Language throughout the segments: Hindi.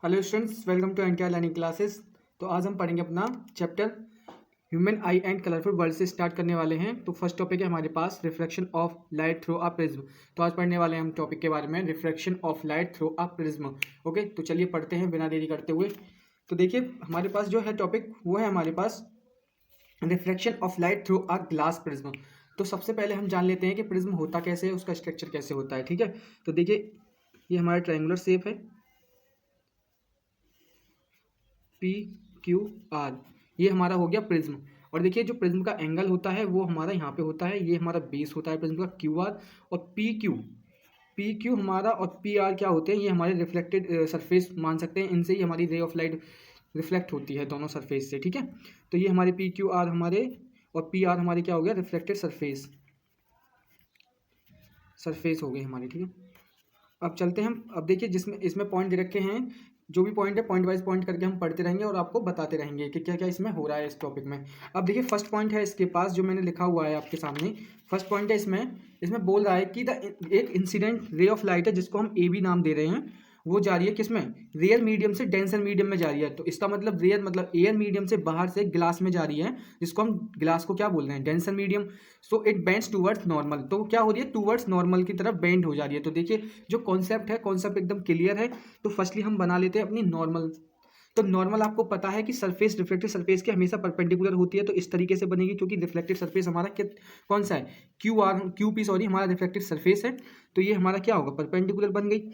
Hello students, welcome to NTR learning classes. तो आज हम पढ़ेंगे अपना chapter human eye and colourful world से स्टार्ट करने वाले हैं। तो फर्स्ट टॉपिक है हमारे पास reflection of light through a prism. तो आज पढ़ने वाले हैं हम टॉपिक के बारे में reflection of light through a prism. Okay, तो चलिए पढ़ते हैं बिना देरी करते हुए। तो देखिए हमारे पास जो है टॉपिक वो है हमारे पास reflection of light through a glass prism. तो सबसे पहले हम जान लेते हैं कि प्रिज्म होता कैसे है, उसका स्ट्रक्चर कैसे होता है। ठीक है, तो देखिए ये हमारा ट्रायंगुलर शेप है पी क्यू आर, ये हमारा हो गया प्रिज्म। और देखिए जो प्रिज्म का एंगल होता है वो हमारा यहाँ पे होता है, ये हमारा बेस होता है प्रिज्म का क्यू आर। और पी क्यू हमारा और पी आर क्या होते हैं, ये हमारे रिफ्लेक्टेड सरफेस मान सकते हैं, इनसे ही हमारी रे ऑफ लाइट रिफ्लेक्ट होती है दोनों सरफेस से। ठीक है, तो ये हमारे पी क्यू आर हमारे और पी आर हमारे क्या हो गया, रिफ्लेक्टेड सरफेस हो गए हमारे। ठीक है, अब चलते हैं हम। अब देखिए जिसमें इसमें पॉइंट दे रखे हैं, जो भी पॉइंट है पॉइंट वाइज पॉइंट करके हम पढ़ते रहेंगे और आपको बताते रहेंगे कि क्या क्या इसमें हो रहा है इस टॉपिक में। अब देखिए फर्स्ट पॉइंट है इसके पास जो मैंने लिखा हुआ है आपके सामने। फर्स्ट पॉइंट है इसमें इसमें बोल रहा है कि एक इंसिडेंट रे ऑफ लाइट है जिसको हम ए बी नाम दे रहे हैं, वो जा रही है किसमें, रेयर मीडियम से डेंसर मीडियम में जा रही है। तो इसका मतलब रेयर मतलब एयर मीडियम से बाहर से ग्लास में जा रही है, जिसको हम ग्लास को क्या बोल रहे हैं, denser medium. So it bends towards normal, तो क्या हो रही है, टूवर्ड्स नॉर्मल की तरफ बेंड हो जा रही है। तो देखिए जो कॉन्सेप्ट है, कॉन्सेप्ट एकदम क्लियर है। तो फर्स्टली हम बना लेते हैं अपनी नॉर्मल। तो नॉर्मल आपको पता है कि सरफेस रिफ्लेक्टेड सरफेस की हमेशा परपेंडिकुलर होती है, तो इस तरीके से बनेगी क्योंकि रिफ्लेक्टेड सरफेस हमारा कौन सा है, क्यू पी सॉरी, हमारा रिफ्लेक्टेड सरफेस है। तो ये हमारा क्या होगा, परपेंडिकुलर बन गई।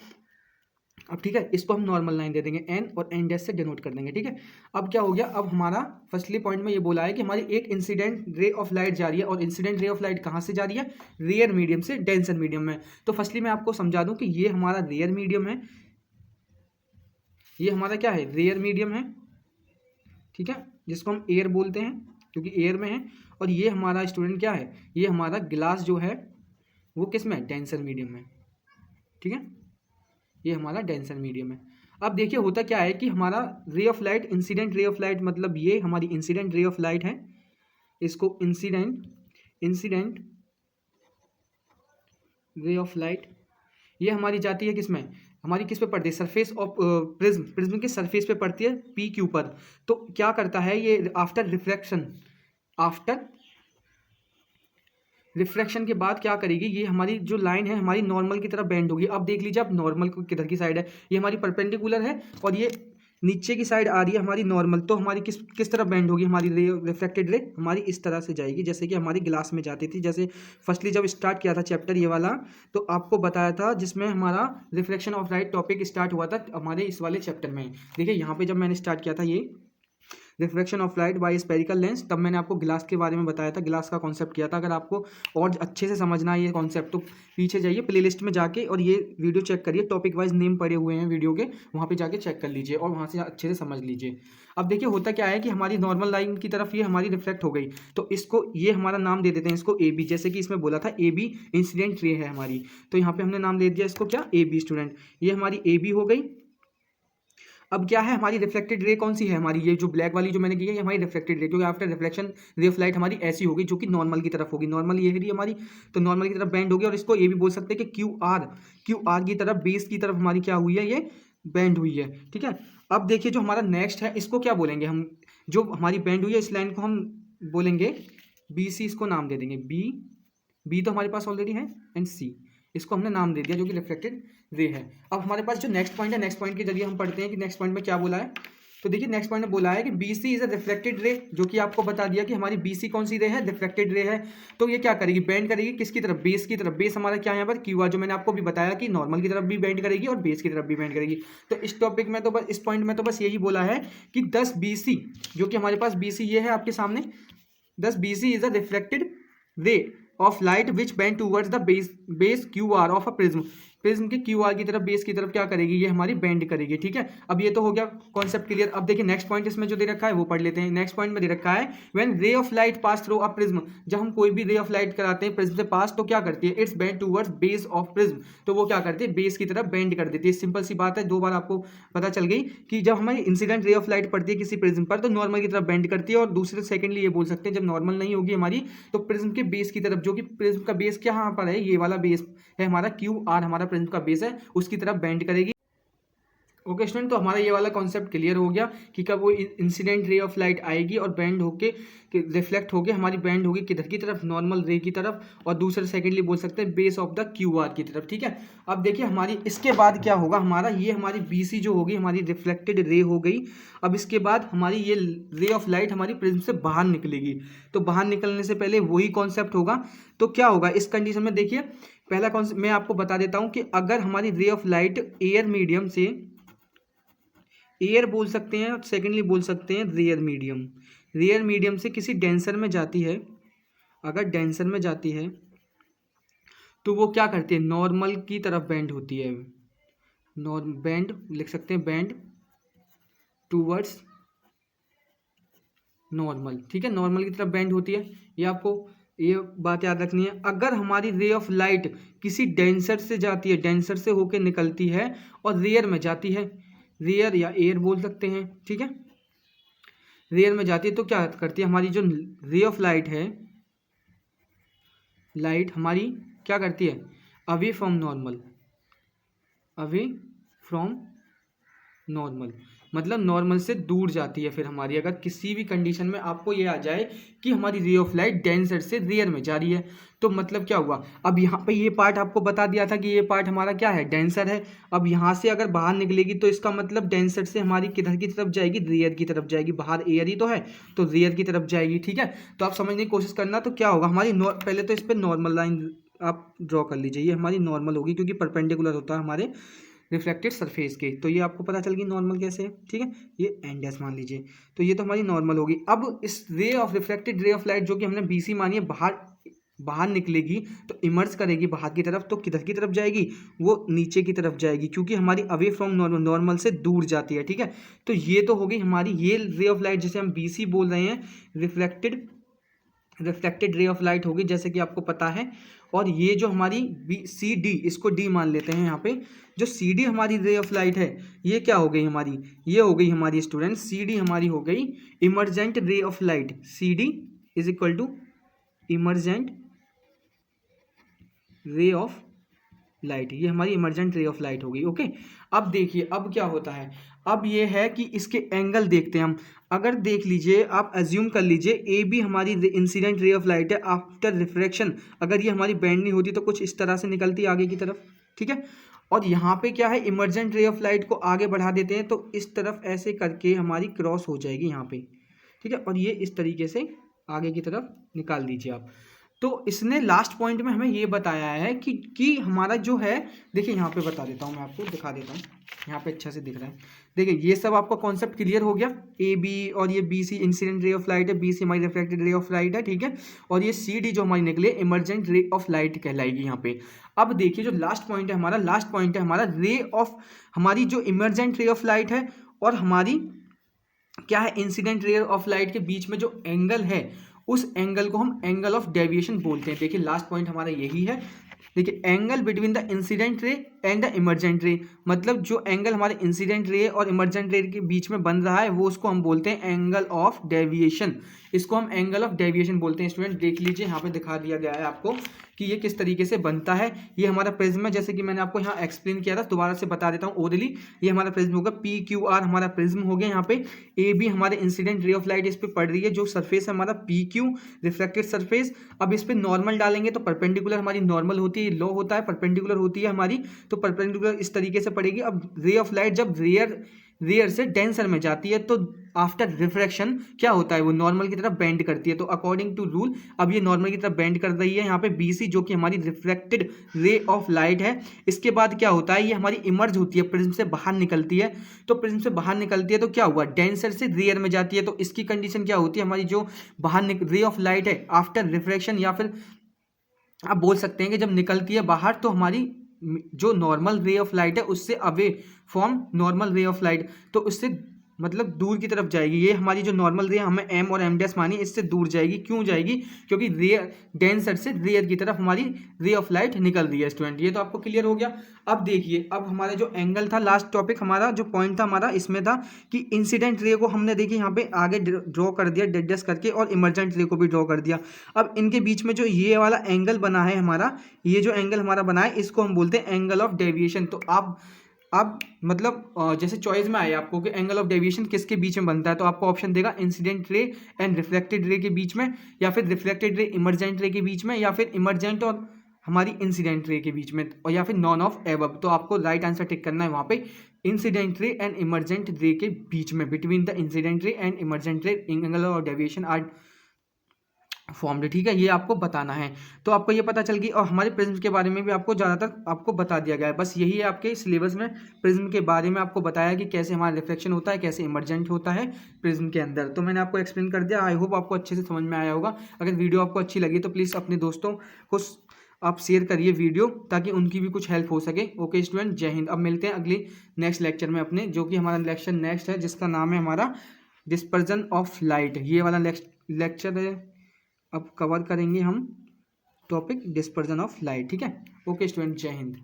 अब ठीक है, इसको हम नॉर्मल लाइन दे देंगे एन, और एन डैश से डिनोट कर देंगे। ठीक है, अब क्या हो गया, अब हमारा फर्स्टली पॉइंट में ये बोला है कि हमारी एक इंसिडेंट रे ऑफ लाइट जा रही है, और इंसिडेंट रे ऑफ लाइट कहाँ से जा रही है, रेयर मीडियम से डेंसर मीडियम में। तो फर्स्टली मैं आपको समझा दूं कि ये हमारा रेयर मीडियम है, ये हमारा क्या है, रेयर मीडियम है। ठीक है, जिसको हम एयर बोलते हैं क्योंकि एयर में है। और ये हमारा स्टूडेंट क्या है, ये हमारा ग्लास जो है वो किस में, डेंसर मीडियम में। ठीक है, ये हमारा डेंसर मीडियम है। अब देखिए होता क्या है कि हमारा रे of light, incident ray of light, मतलब ये हमारी इंसिडेंट रे ऑफ लाइट है, इसको इंसिडेंट रे ऑफ लाइट, ये हमारी जाती है किसमें, हमारी किस पे पड़ती है, सरफेस ऑफ प्रिज्म के सरफेस पे पड़ती है पी क्यू पर। तो क्या करता है ये, आफ्टर रिफ्रैक्शन के बाद क्या करेगी, ये हमारी जो लाइन है हमारी नॉर्मल की तरफ बेंड होगी। अब देख लीजिए, अब नॉर्मल किधर की साइड है, ये हमारी परपेंडिकुलर है, और ये नीचे की साइड आ रही है हमारी नॉर्मल। तो हमारी किस किस तरफ बेंड होगी, हमारी रे रिफ्लेक्टेड रे हमारी इस तरह से जाएगी, जैसे कि हमारी ग्लास में जाती थी। जैसे फर्स्टली जब स्टार्ट किया था चैप्टर ये वाला, तो आपको बताया था, जिसमें हमारा reflection of light topic start हुआ था हमारे इस वाले चैप्टर में। देखिए यहाँ पे जब मैंने स्टार्ट किया था ये reflection of light by spherical lens, तब मैंने आपको ग्लास के बारे में बताया था, ग्लास का कॉन्सेप्ट किया था। अगर आपको और अच्छे से समझना है ये कॉन्सेप्ट, तो पीछे जाइए प्लेलिस्ट में जाके और ये वीडियो चेक करिए, टॉपिक वाइज नेम पड़े हुए हैं वीडियो के, वहाँ पे जाके चेक कर लीजिए और वहाँ से अच्छे से समझ लीजिए। अब देखिए होता क्या है कि हमारी नॉर्मल लाइन की तरफ ये हमारी रिफ्लेक्ट हो गई, तो इसको ये हमारा नाम दे देते हैं, इसको ए बी। जैसे कि इसमें बोला था ए बी इंसिडेंट रे है हमारी, तो यहाँ पे हमने नाम दे दिया इसको क्या, ए बी स्टूडेंट। ये हमारी ए बी हो गई। अब क्या है, हमारी रिफ्लेक्टेड रे कौन सी है, हमारी ये जो ब्लैक वाली जो मैंने की है, ये हमारी रिफ्लेक्टेड रे, क्योंकि आफ्टर रिफ्लेक्शन रे ऑफ लाइट हमारी ऐसी होगी जो कि नॉर्मल की तरफ होगी। नॉर्मल ये है हमारी, तो नॉर्मल की तरफ बेंड होगी, और इसको ये भी बोल सकते हैं कि क्यू आर की तरफ, बेस की तरफ हमारी क्या हुई है, ये बेंड हुई है। ठीक है, अब देखिए जो हमारा नेक्स्ट है, इसको क्या बोलेंगे हम, जो हमारी बेंड हुई है इस लाइन को हम बोलेंगे बी सी, इसको नाम दे देंगे बी तो हमारे पास ऑलरेडी है, एंड सी इसको हमने नाम दे दिया, जो कि रिफ्लेक्टेड रे है। अब हमारे पास जो नेक्स्ट पॉइंट है, नेक्स्ट पॉइंट के जरिए हम पढ़ते हैं कि नेक्स्ट पॉइंट में क्या बोला है। तो देखिए नेक्स्ट पॉइंट में बोला है कि B C is a reflected ray, जो कि आपको बता दिया कि हमारी बी सी कौन सी रे है, रिफ्लेक्टेड रे है। तो ये क्या करेगी, बेंड करेगी किसकी तरफ, बेस की तरफ। बेस हमारा क्या है यहाँ पर, क्यू आर, जो मैंने आपको भी बताया कि नॉर्मल की तरफ भी बेंड करेगी और बेस की तरफ भी बेंड करेगी। तो इस टॉपिक में तो बस, इस पॉइंट में तो बस यही बोला है कि 10 बी सी, जो कि हमारे पास बी सी ये है आपके सामने, 10 B C is a reflected ray of light which bend towards the base Q R of a prism. Prism के क्यू आर की तरफ, बेस की तरफ क्या करेगी, ये हमारी बेंड करेगी। ठीक है, अब ये तो हो गया कॉन्सेप्ट क्लियर। अब देखिए नेक्स्ट पॉइंट इसमें जो दे रखा है वो पढ़ लेते हैं। नेक्स्ट पॉइंट में दे रखा है व्हेन रे of light pass through a prism, जब हम कोई भी रे ऑफ लाइट कराते हैं प्रिज्म से पास, तो क्या करती है, it's bend towards base of prism. तो वो क्या करती है, बेस की तरफ बेंड कर देती है। सिंपल सी बात है, दो बार आपको पता चल गई कि जब हमारी इंसिडेंट रे ऑफ लाइट पड़ती है किसी प्रिज्म पर, तो नॉर्मल की तरफ बेंड करती है। और दूसरे सेकेंडली ये बोल सकते हैं, जब नॉर्मल नहीं होगी हमारी, तो प्रिज्म के बेस की तरफ, जो कि प्रिज्म का बेस क्या यहाँ पर है, ये वाला बेस है हमारा, क्यू आर हमारा प्रिज्म का बेस है, उसकी तरफ बेंड करेगी। ओके स्टूडेंट, तो हमारा ये वाला कॉन्सेप्ट क्लियर हो गया कि कब वो इंसिडेंट रे ऑफ लाइट आएगी और बैंड होके रिफ्लेक्ट होके हमारी बैंड होगी किधर की तरफ, नॉर्मल रे की तरफ, और दूसरे सेकेंडली बोल सकते हैं base of the Q R की तरफ। ठीक है, अब देखिए हमारी इसके बाद क्या होगा, हमारा ये हमारी बी सी जो होगी हमारी रिफ्लेक्टेड रे हो गई। अब इसके बाद हमारी ये रे ऑफ लाइट हमारी प्रिज्म से बाहर निकलेगी। तो बाहर निकलने से पहले वही कॉन्सेप्ट होगा। तो क्या होगा इस कंडीशन में, देखिए पहला कॉन्सेप्ट मैं आपको बता देता हूँ कि अगर हमारी रे ऑफ लाइट एयर मीडियम से, एयर बोल सकते हैं और सेकेंडली बोल सकते हैं रेयर मीडियम, रेयर मीडियम से किसी डेंसर में जाती है, अगर डेंसर में जाती है तो वो क्या करती है, नॉर्मल की तरफ बेंड होती है। बेंड लिख सकते हैं, बेंड टूवर्ड्स नॉर्मल। ठीक है, नॉर्मल की तरफ बेंड होती है। ये आपको ये बात याद रखनी है। अगर हमारी रे ऑफ लाइट किसी डेंसर से जाती है, डेंसर से होकर निकलती है और रेयर में जाती है, रेयर या एयर बोल सकते हैं, ठीक है, रेयर में जाती है, तो क्या करती है हमारी जो रे ऑफ लाइट है, लाइट हमारी क्या करती है, away from normal, away from normal, मतलब नॉर्मल से दूर जाती है। फिर हमारी अगर किसी भी कंडीशन में आपको ये आ जाए कि हमारी रे ऑफ लाइट डेंसर से रेयर में जा रही है, तो मतलब क्या हुआ, अब यहाँ पे ये पार्ट आपको बता दिया था कि ये पार्ट हमारा क्या है, डेंसर है। अब यहाँ से अगर बाहर निकलेगी तो इसका मतलब डेंसर से हमारी किधर की तरफ जाएगी, रेयर की तरफ जाएगी। बाहर एयर ही तो है तो रेयर की तरफ जाएगी। ठीक है, तो आप समझने की कोशिश करना। तो क्या होगा हमारी पहले तो इस पर नॉर्मल लाइन आप ड्रॉ कर लीजिए, ये हमारी नॉर्मल होगी क्योंकि परपेंडिकुलर होता है हमारे रिफ्लेक्टेड सरफेस के। तो ये आपको पता चल गई नॉर्मल कैसे है। ठीक है, ये एन डैश मान लीजिए, तो ये तो हमारी नॉर्मल होगी। अब इस ray of reflected ray of light जो कि हमने बीसी मानी है, बाहर निकलेगी तो इमर्ज करेगी बाहर की तरफ, तो किधर की तरफ जाएगी, वो नीचे की तरफ जाएगी क्योंकि हमारी अवे फ्रॉम नॉर्मल से दूर जाती है। ठीक है, तो ये तो हो गई हमारी ये रे ऑफ लाइट जिसे हम बीसी बोल रहे हैं, रिफ्लेक्टेड रे ऑफ लाइट होगी जैसे कि आपको पता है। और ये जो हमारी सी डी, इसको डी मान लेते हैं यहाँ पे, जो सी डी हमारी रे ऑफ लाइट है, ये क्या हो गई हमारी, ये हो गई हमारी स्टूडेंट, सी डी हमारी हो गई emergent ray of light. C D is equal to emergent ray of light, ये हमारी इमर्जेंट रे ऑफ लाइट हो गई। ओके, अब देखिए अब क्या होता है, अब ये है कि इसके एंगल देखते हैं हम। अगर देख लीजिए, आप एज्यूम कर लीजिए ए बी हमारी इंसिडेंट रे ऑफ लाइट है आफ्टर रिफ्रैक्शन, अगर ये हमारी बेंड नहीं होती तो कुछ इस तरह से निकलती आगे की तरफ। ठीक है, और यहाँ पे क्या है, इमर्जेंट रे ऑफ लाइट को आगे बढ़ा देते हैं तो इस तरफ ऐसे करके हमारी क्रॉस हो जाएगी यहाँ पे। ठीक है, और ये इस तरीके से आगे की तरफ निकाल दीजिए आप। तो इसने लास्ट पॉइंट में हमें ये बताया है कि हमारा जो है, देखिए यहाँ पे बता देता हूँ, मैं आपको दिखा देता हूँ, यहाँ पे अच्छा से दिख रहा है। देखिए ये सब आपका कॉन्सेप्ट क्लियर हो गया, ए बी और ये B C incident ray of light है, बी सी हमारी रिफ्लेक्टेड रे ऑफ लाइट है। ठीक है, और ये सी डी जो हमारी निकले इमर्जेंट रे ऑफ लाइट कहलाएगी यहाँ पे। अब देखिए जो लास्ट पॉइंट है हमारा, लास्ट पॉइंट है हमारा रे ऑफ, हमारी जो इमर्जेंट रे ऑफ लाइट है और हमारी क्या है इंसिडेंट रे ऑफ लाइट के बीच में जो एंगल है, उस एंगल को हम एंगल ऑफ डेविएशन बोलते हैं। देखिए लास्ट पॉइंट हमारा यही है। देखिए angle between the incident ray and the emergent रे, मतलब जो एंगल हमारे इंसिडेंट रे और इमर्जेंट रे के बीच में बन रहा है वो उसको हम बोलते हैं एंगल ऑफ डेविएशन। इसको हम एंगल ऑफ डेविएशन बोलते हैं। स्टूडेंट देख लीजिए यहाँ पे दिखा दिया गया है आपको कि ये किस तरीके से बनता है। ये हमारा प्रिज्म है, जैसे कि मैंने आपको यहाँ एक्सप्लेन किया था, दोबारा से बता देता हूँ ओरली। ये हमारा प्रिज्म होगा, पी क्यू आर हमारा प्रिज्म हो गया। यहाँ पे ए बी हमारे इंसिडेंट रे ऑफ लाइट इस पे पड़ रही है, जो सरफेस है हमारा पी क्यू रिफ्लेक्टेड सरफेस। अब इस पे नॉर्मल डालेंगे तो परपेंडिकुलर हमारी नॉर्मल होती है, लो होता है, परपेंडिकुलर होती है हमारी, तो परपेंडिकुलर इस तरीके से पड़ेगी। अब रे ऑफ लाइट जब रेयर से डेंसर में जाती है तो आफ्टर रिफ्रैक्शन क्या होता है, वो नॉर्मल की तरफ बेंड करती है। तो अकॉर्डिंग टू रूल अब ये नॉर्मल की तरफ बेंड कर रही है यहाँ पे बीसी, जो कि हमारी रिफ्लेक्टेड रे ऑफ लाइट है। इसके बाद क्या होता है, ये हमारी इमर्ज होती है, प्रिज्म से बाहर निकलती है। तो प्रिज्म से बाहर निकलती है तो क्या हुआ, डेंसर से रेयर में जाती है। तो इसकी कंडीशन क्या होती है, हमारी जो बाहर रे ऑफ लाइट है आफ्टर रिफ्रैक्शन, या फिर आप बोल सकते हैं कि जब निकलती है बाहर तो हमारी जो नॉर्मल रे ऑफ लाइट है उससे अवे फ्रॉम नॉर्मल रे ऑफ लाइट, तो उससे मतलब दूर की तरफ जाएगी। ये हमारी जो नॉर्मल रे हमें एम और एम डैश मानी, इससे दूर जाएगी। क्यों जाएगी, क्योंकि रेयर डेंसर से रेयर की तरफ हमारी रे ऑफ लाइट निकल रही है। स्टूडेंट ये तो आपको क्लियर हो गया। अब देखिए, अब हमारा जो एंगल था, लास्ट टॉपिक हमारा जो पॉइंट था हमारा इसमें था कि इंसिडेंट रे को हमने देखिए यहाँ पे आगे ड्रॉ कर दिया डेडजस्ट करके, और इमर्जेंट रे को भी ड्रॉ कर दिया। अब इनके बीच में जो ये वाला एंगल बना है हमारा, ये जो एंगल हमारा बना है इसको हम बोलते हैं एंगल ऑफ डेविएशन। तो आप अब मतलब जैसे चॉइस में आया आपको कि एंगल ऑफ डेविएशन किसके बीच में बनता है, तो आपको ऑप्शन देगा incident ray and reflected ray के बीच में, या फिर रिफ्लेक्टेड रे इमरजेंट रे के बीच में, या फिर इमरजेंट और हमारी इंसिडेंट रे के बीच में, और या फिर नॉन ऑफ एबव। तो आपको राइट आंसर टिक करना है वहाँ पे इंसिडेंट रे एंड इमरजेंट रे के बीच में, between the incident ray and emergent ray angle of deviation are formed. ठीक है, ये आपको बताना है। तो आपको ये पता चल गई, और हमारे प्रिज्म के बारे में भी आपको ज़्यादातर आपको बता दिया गया है। बस यही है आपके सिलेबस में, प्रिज्म के बारे में आपको बताया कि कैसे हमारा रिफ्लेक्शन होता है, कैसे इमरजेंट होता है प्रिज्म के अंदर। तो मैंने आपको एक्सप्लेन कर दिया, आई होप आपको अच्छे से समझ में आया होगा। अगर वीडियो आपको अच्छी लगी तो प्लीज़ अपने दोस्तों को आप शेयर करिए वीडियो, ताकि उनकी भी कुछ हेल्प हो सके। ओके स्टूडेंट, जय हिंद। अब मिलते हैं अगली नेक्स्ट लेक्चर में अपने, जो कि हमारा लेक्चर नेक्स्ट है, जिसका नाम है हमारा डिस्पर्जन ऑफ लाइट। ये वाला लेक्चर है, अब कवर करेंगे हम टॉपिक डिस्पर्जन ऑफ लाइट। ठीक है, ओके स्टूडेंट, जय हिंद।